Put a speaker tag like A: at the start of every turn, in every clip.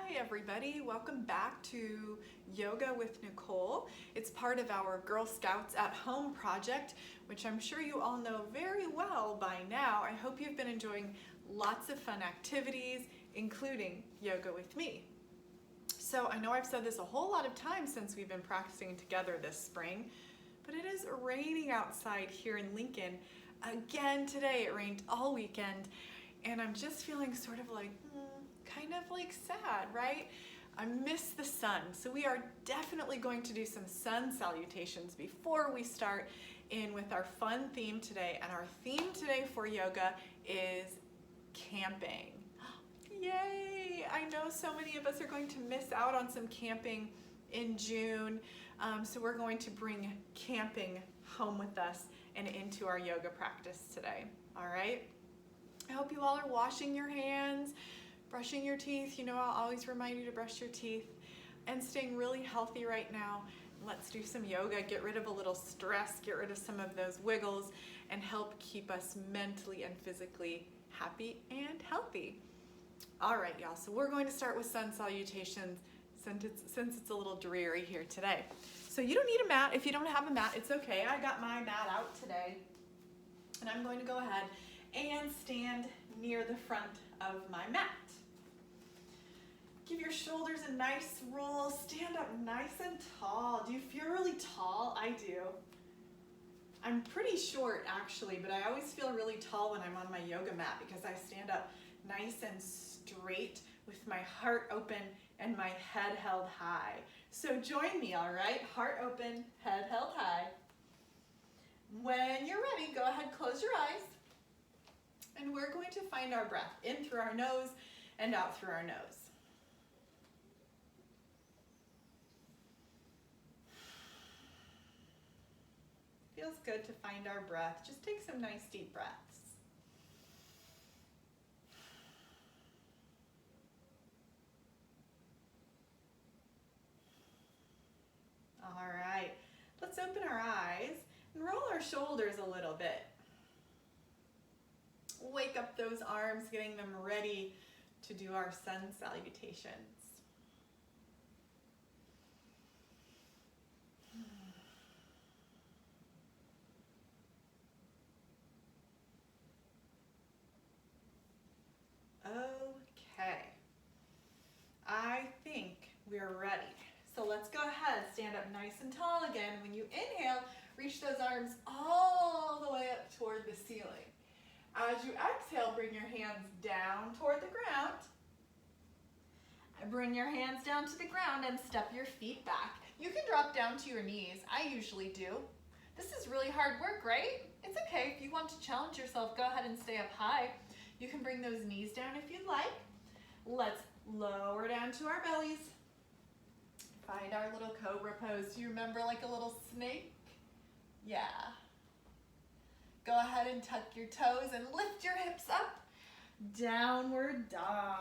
A: Hi everybody, welcome back to Yoga with Nichole. It's part of our Girl Scouts at Home project, which I'm sure you all know very well by now. I hope you've been enjoying lots of fun activities, including yoga with me. So I know I've said this a whole lot of times since we've been practicing together this spring, but it is raining outside here in Lincoln. Again today, it rained all weekend, and I'm just feeling sort of like, kind of like sad, right? I miss the sun. So we are definitely going to do some sun salutations before we start in with our fun theme today. And our theme today for yoga is camping. Yay! I know so many of us are going to miss out on some camping in June. So we're going to bring camping home with us and into our yoga practice today. All right? I hope you all are washing your hands, brushing your teeth. You know, I'll always remind you to brush your teeth, and staying really healthy right now. Let's do some yoga, get rid of a little stress, get rid of some of those wiggles, and help keep us mentally and physically happy and healthy. All right, y'all, so we're going to start with sun salutations since it's a little dreary here today. So you don't need a mat. If you don't have a mat, it's okay. I got my mat out today, and I'm going to go ahead and stand near the front of my mat. Give your shoulders a nice roll. Stand up nice and tall. Do you feel really tall? I do. I'm pretty short actually, but I always feel really tall when I'm on my yoga mat because I stand up nice and straight with my heart open and my head held high. So join me, all right? Heart open, head held high. When you're ready, go ahead, close your eyes. And we're going to find our breath in through our nose and out through our nose. Feels good to find our breath. Just take some nice deep breaths. All right, let's open our eyes and roll our shoulders a little bit. Wake up those arms, getting them ready to do our sun salutations. Okay, I think we're ready. So let's go ahead, stand up nice and tall again. When you inhale, reach those arms all the way up toward the ceiling. As you exhale, bring your hands down toward the ground. Bring your hands down to the ground and step your feet back. You can drop down to your knees. I usually do. This is really hard work, right? It's okay. If you want to challenge yourself, go ahead and stay up high. You can bring those knees down if you'd like. Let's lower down to our bellies. Find our little Cobra Pose. Do you remember like a little snake? Yeah. Go ahead and tuck your toes and lift your hips up. Downward dog.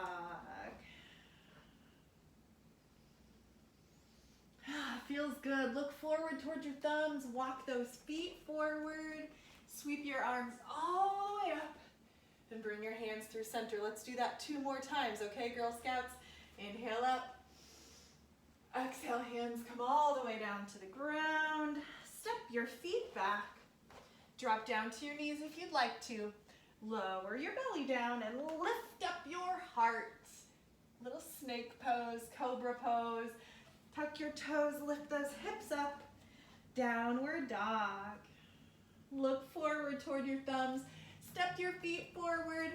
A: Feels good. Look forward towards your thumbs. Walk those feet forward. Sweep your arms all the way up. And bring your hands through center. Let's do that 2 more times, okay, Girl Scouts? Inhale up. Exhale, hands come all the way down to the ground. Step your feet back. Drop down to your knees if you'd like to. Lower your belly down and lift up your heart. Little snake pose, Cobra Pose. Tuck your toes, lift those hips up. Downward dog. Look forward toward your thumbs. Step your feet forward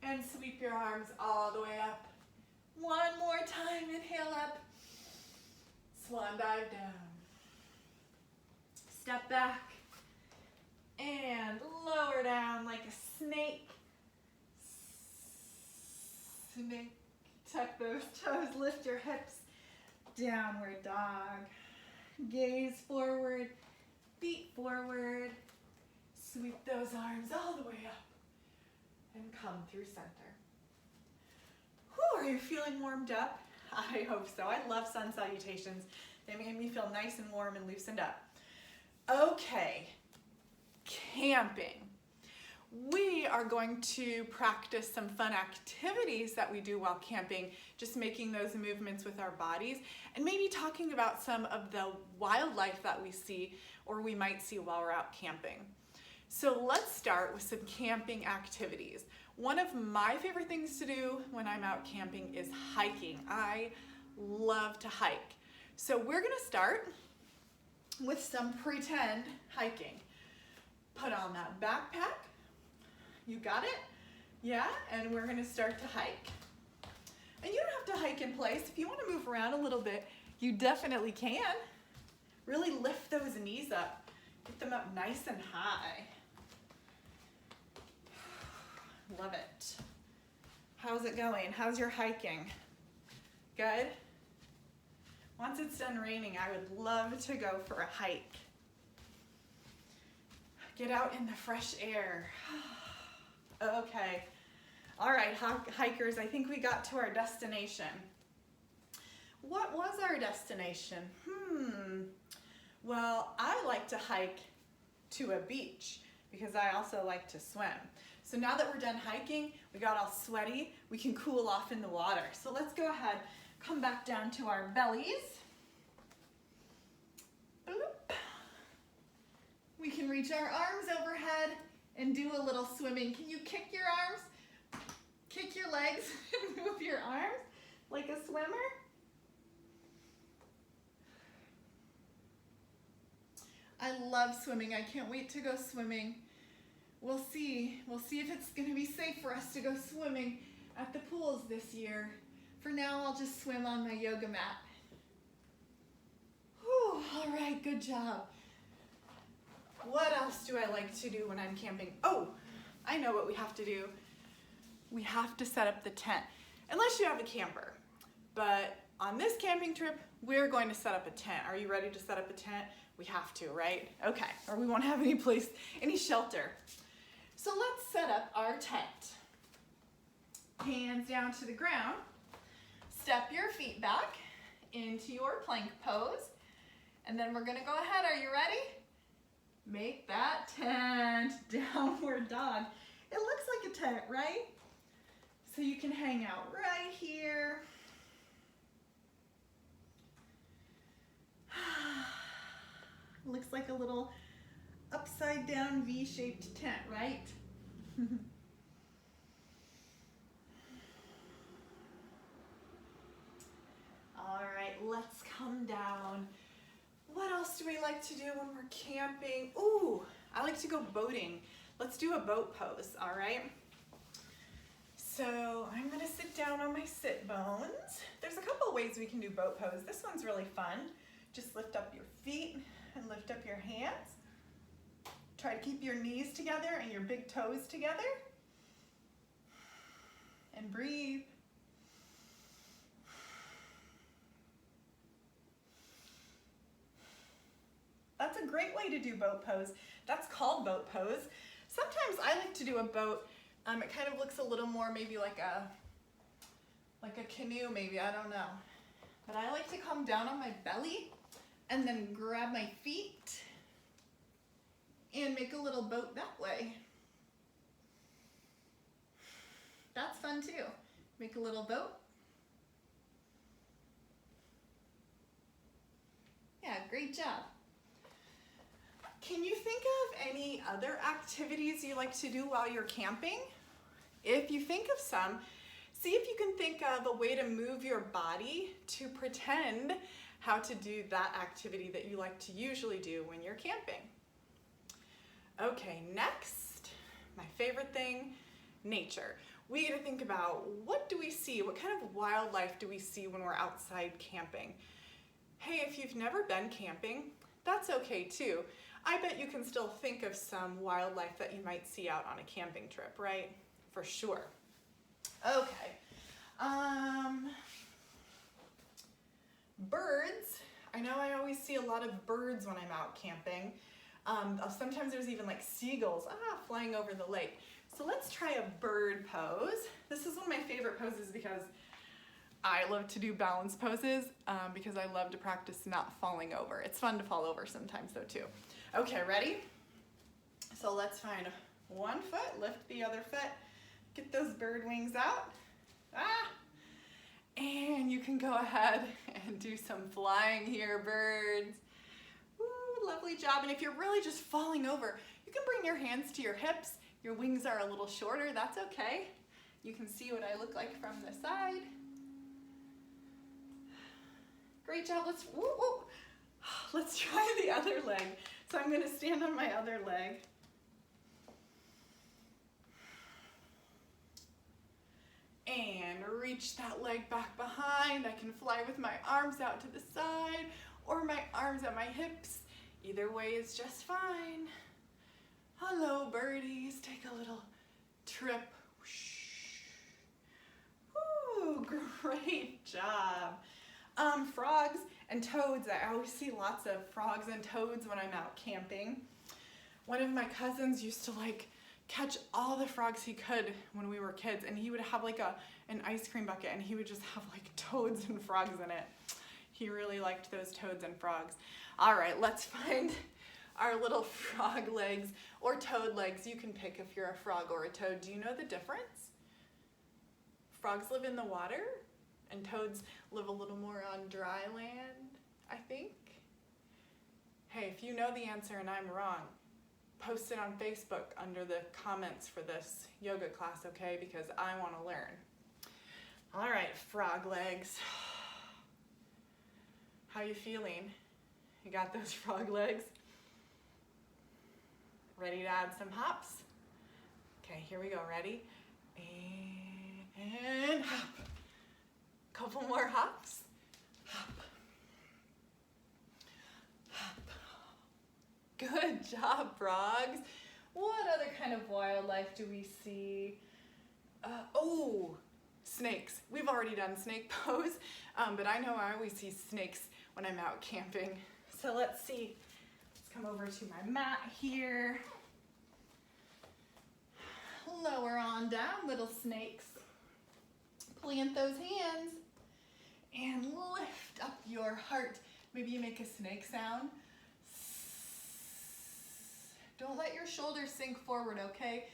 A: and sweep your arms all the way up. 1 more time, inhale up. Swan dive down. Step back and lower down like a snake. Snake. Tuck those toes, lift your hips. Downward dog. Gaze forward, feet forward. Sweep those arms all the way up and come through center. Whew, are you feeling warmed up? I hope so. I love sun salutations. They make me feel nice and warm and loosened up. Okay, camping. we are going to practice some fun activities that we do while camping, just making those movements with our bodies, and maybe talking about some of the wildlife that we see or we might see while we're out camping. So let's start with some camping activities. One of my favorite things to do when I'm out camping is hiking. I love to hike. So we're gonna start with some pretend hiking. Put on that backpack. You got it? Yeah, and we're gonna start to hike. And you don't have to hike in place. If you wanna move around a little bit, you definitely can. Really lift those knees up. Get them up nice and high. Love it. How's it going? How's your hiking? Good? Once it's done raining, I would love to go for a hike. Get out in the fresh air. Okay. All right, hikers, I think we got to our destination. What was our destination? Well, I like to hike to a beach because I also like to swim. So now that we're done hiking, we got all sweaty, we can cool off in the water. So let's go ahead, come back down to our bellies. Bloop. We can reach our arms overhead and do a little swimming. Can you kick your arms? Kick your legs and move your arms like a swimmer? I love swimming. I can't wait to go swimming. We'll see if it's gonna be safe for us to go swimming at the pools this year. For now, I'll just swim on my yoga mat. Whew, all right, good job. What else do I like to do when I'm camping? Oh, I know what we have to do. We have to set up the tent, unless you have a camper. But on this camping trip, we're going to set up a tent. Are you ready to set up a tent? We have to, right? Okay, or we won't have any shelter. So let's set up our tent. Hands down to the ground. Step your feet back into your plank pose. And then we're gonna go ahead. Are you ready? Make that tent downward dog. It looks like a tent, right? So you can hang out right here. Looks like a little upside down V-shaped tent, right? All right, let's come down. What else do we like to do when we're camping? Ooh, I like to go boating. Let's do a boat pose, all right? So I'm gonna sit down on my sit bones. There's a couple of ways we can do boat pose. This one's really fun. Just lift up your feet and lift up your hands. Try to keep your knees together and your big toes together. And breathe. That's a great way to do boat pose. That's called boat pose. Sometimes I like to do a boat. It kind of looks a little more maybe like a canoe maybe, I don't know. But I like to come down on my belly and then grab my feet and make a little boat that way. That's fun too. Make a little boat. Yeah, great job. Can you think of any other activities you like to do while you're camping? If you think of some, see if you can think of a way to move your body to pretend how to do that activity that you like to usually do when you're camping. Okay, next, my favorite thing, nature. We get to think about what do we see, what kind of wildlife do we see when we're outside camping? Hey, if you've never been camping, that's okay too. I bet you can still think of some wildlife that you might see out on a camping trip, right? For sure. Okay. Birds. I know I always see a lot of birds when I'm out camping. Sometimes there's even like seagulls flying over the lake. So let's try a bird pose. This is one of my favorite poses because I love to do balance poses because I love to practice not falling over. It's fun to fall over sometimes though too. Okay, ready? So let's find one foot, lift the other foot, get those bird wings out. And you can go ahead and do some flying here, birds. Woo, lovely job. And if you're really just falling over, you can bring your hands to your hips. Your wings are a little shorter, that's okay. You can see what I look like from the side. Great job, let's try the other leg. So I'm gonna stand on my other leg. And reach that leg back behind. I can fly with my arms out to the side or my arms at my hips. Either way is just fine. Hello, birdies. Take a little trip. Ooh, great job. Frogs and toads. I always see lots of frogs and toads when I'm out camping. One of my cousins used to catch all the frogs he could when we were kids, and he would have an ice cream bucket, and he would just have toads and frogs in it. He really liked those toads and frogs. All right, let's find our little frog legs or toad legs. You can pick if you're a frog or a toad. Do you know the difference? Frogs live in the water and toads live a little more on dry land, I think. Hey, if you know the answer and I'm wrong, post it on Facebook under the comments for this yoga class, okay? Because I want to learn. All right, frog legs. How you feeling? You got those frog legs? Ready to add some hops? Okay, here we go. Ready? And hop. Couple more hops. Hop. Hop. Good job, frogs. What other kind of wildlife do we see? Snakes. We've already done snake pose, but I know I always see snakes when I'm out camping. So let's see. Let's come over to my mat here. Lower on down, little snakes. Plant those hands and lift up your heart. Maybe you make a snake sound. Don't let your shoulders sink forward, okay?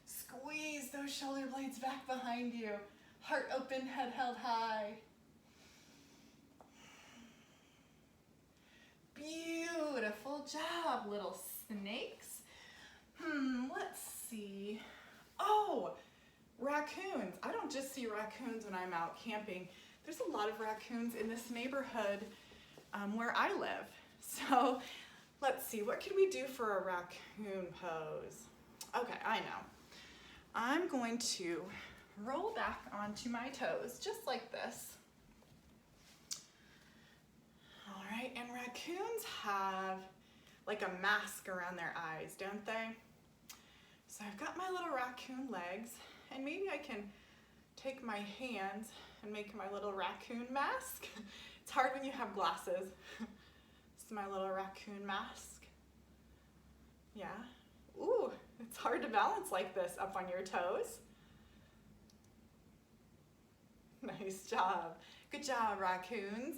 A: Squeeze those shoulder blades back behind you. Heart open, head held high. Beautiful job, little snakes. Let's see. Oh, raccoons. I don't just see raccoons when I'm out camping. There's a lot of raccoons in this neighborhood where I live. So let's see, what can we do for a raccoon pose? Okay, I know. I'm going to roll back onto my toes, just like this. All right, and raccoons have a mask around their eyes, don't they? So I've got my little raccoon legs, and maybe I can take my hands and make my little raccoon mask. It's hard when you have glasses. This is my little raccoon mask. Yeah. Ooh, it's hard to balance like this up on your toes. Nice job. Good job, raccoons.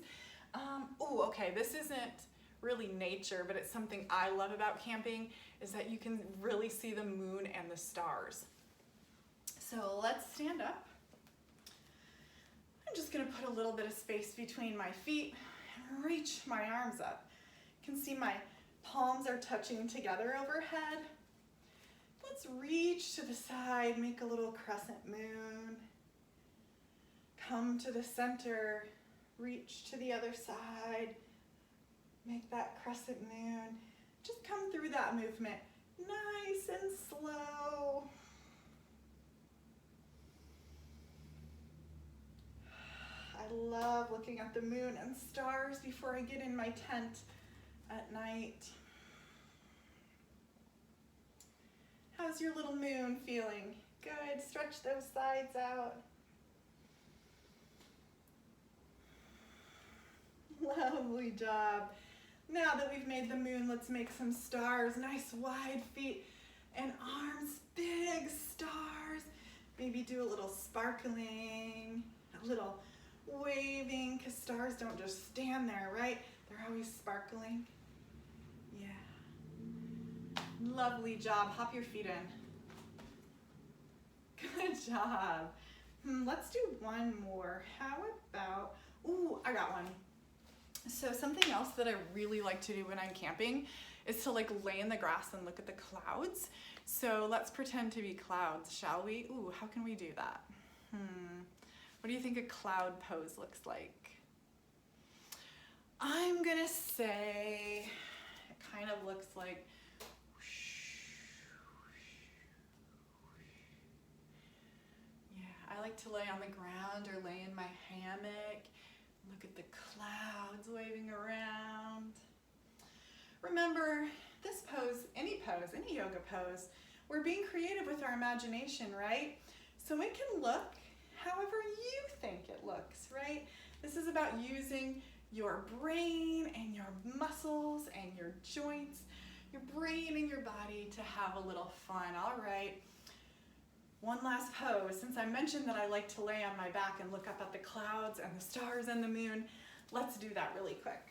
A: Okay, this isn't really nature, but it's something I love about camping, is that you can really see the moon and the stars. So let's stand up. I'm just gonna put a little bit of space between my feet and reach my arms up. You can see my palms are touching together overhead. Let's reach to the side, make a little crescent moon. Come to the center, reach to the other side, make that crescent moon. Just come through that movement, nice and slow. I love looking at the moon and stars before I get in my tent at night. How's your little moon feeling? Good, stretch those sides out. Lovely job. Now that we've made the moon, let's make some stars. Nice wide feet and arms, big stars. Maybe do a little sparkling, a little waving, because stars don't just stand there, right? They're always sparkling. Yeah. Lovely job. Hop your feet in. Good job. Let's do one more. How about, ooh, I got one. So something else that I really like to do when I'm camping is to like lay in the grass and look at the clouds. So let's pretend to be clouds, shall we? Ooh, how can we do that? What do you think a cloud pose looks like? I'm gonna say it kind of looks like I like to lay on the ground or lay in my hammock, look at the clouds waving around. Remember, this pose, any yoga pose, we're being creative with our imagination, right? So it can look however you think it looks, right? This is about using your brain and your muscles and your joints, your brain and your body to have a little fun. All right. One last pose. Since I mentioned that I like to lay on my back and look up at the clouds and the stars and the moon, let's do that really quick.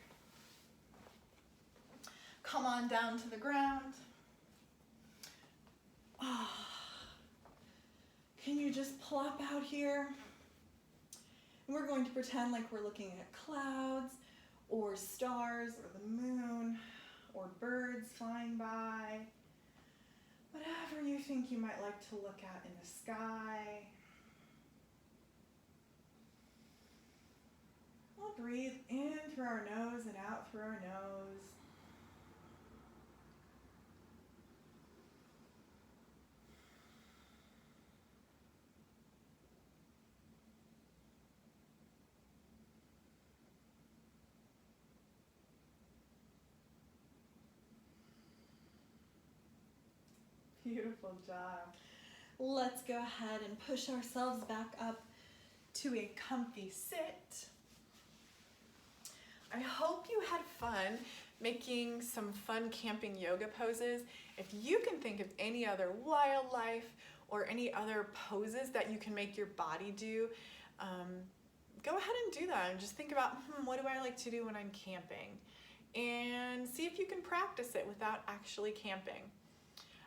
A: Come on down to the ground. Can you just plop out here? And we're going to pretend like we're looking at clouds or stars or the moon or birds flying by. Whatever you think you might like to look at in the sky. We'll breathe in through our nose and out through our nose. Beautiful job. Let's go ahead and push ourselves back up to a comfy sit. I hope you had fun making some fun camping yoga poses. If you can think of any other wildlife or any other poses that you can make your body do, go ahead and do that and just think about, what do I like to do when I'm camping? And see if you can practice it without actually camping.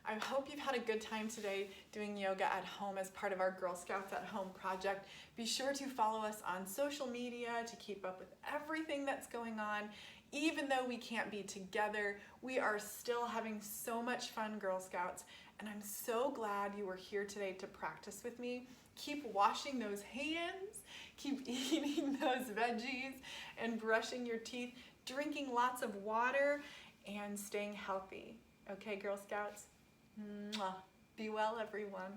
A: I hope you've had a good time today doing yoga at home as part of our Girl Scouts at Home project. Be sure to follow us on social media to keep up with everything that's going on. Even though we can't be together, we are still having so much fun, Girl Scouts, and I'm so glad you were here today to practice with me. Keep washing those hands, keep eating those veggies, and brushing your teeth, drinking lots of water, and staying healthy. Okay, Girl Scouts? Mwah. Be well, everyone.